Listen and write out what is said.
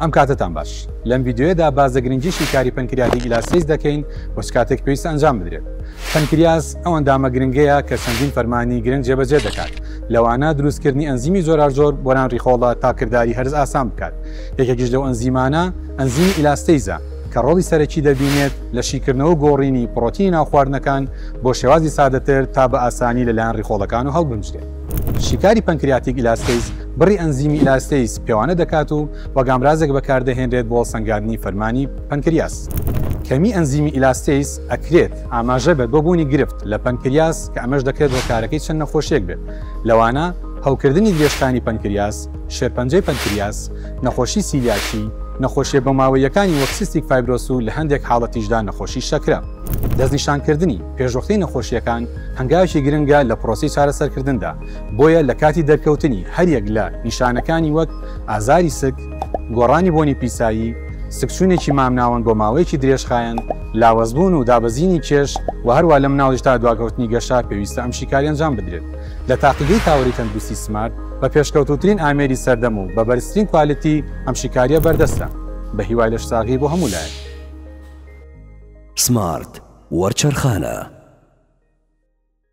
ئەم کاتتان باش لەم ڤیددیۆیەدا بازە گرنگی شیکاری پەنکریاتی ئیلاستیز دەکەین بۆ کاتێک پێویستە ئەنجام بدرێت. پەنکریاس ئەو ئەندامە گرنگەیە کە چەندین فەرمانی گرنگ جێبەجێ دەکات، لەوانە دروستکردنی ئەنزیمی زۆر بۆران ڕیخۆڵە تا کردداری هەرز ئاسان بکات. یەکێکیش لەو ئەنزیمانە ئەنزیمی ئیلاستیزە کە ڕۆڵی سەرەکی دەبینێت لە شیکردنەوە گۆڕینی پرۆتینی ناوخواردنەکان بۆ شێوازی سادەتر تا بە ئاسانی لەلایەن ڕیخۆڵەکان و هەڵبمژێت. شیکاری پەنکریاتیک ئیلاستیز بڕی ئەنزیمی ئیلاستیز پێوانە دەکات و وەگامرازێک بەکاردەهێنرێت بۆ سەنگاندنی فەرمانی پەنکریاس. کەمی ئەنزیمی ئیلاستیز ئەکرێت ئاماژە بێت بۆ بوونی گرفت لە پەنکریاس کە ئەمەش دەکرێت هۆکارەکەی چەند نەخۆشیێک بێت. لەوانە هەوکردنی درێژخانی پەنکریاس، شێرپەنجەی پەنکریاس، نەخۆشی سیلیاکی، نەخۆشیە بەماوەیەکانی وەک سیستیک فایبرۆس و لە هەندێک حاڵەتیشدا نەخۆشی شەکرە. دەستنیشانکردنی پێشوەختەی نەخۆشیەکان هەنگاوێکی گرنگە لە پرۆسی چارەسەرکردندا، بۆیە لە کاتی دەرکەوتنی هەریەک لە نیشانەکانی وەک ئازاری سک، گۆڕانی بۆنی پیسایی، سکسوونێکی مامناوەند بۆ ماوەیەکی درێژخایەن، لاوەزبوون و دابەزینی کێش و هەروە لە مناڵیشتا دواکەوتنی گەشا پێویستە ئەم شیکاری ئەنجام بدرێت. لە تاقیگەی تاوەری تەندروستی سمارت بە پێشکەوتوترین ئامێری سەردەم و بە بەرزترین کوالیتی ئەم شیکاریە بەردەستە بە هیوای لەشساغی بۆ هەموو لایەک. سمارت وەرچەرخانە.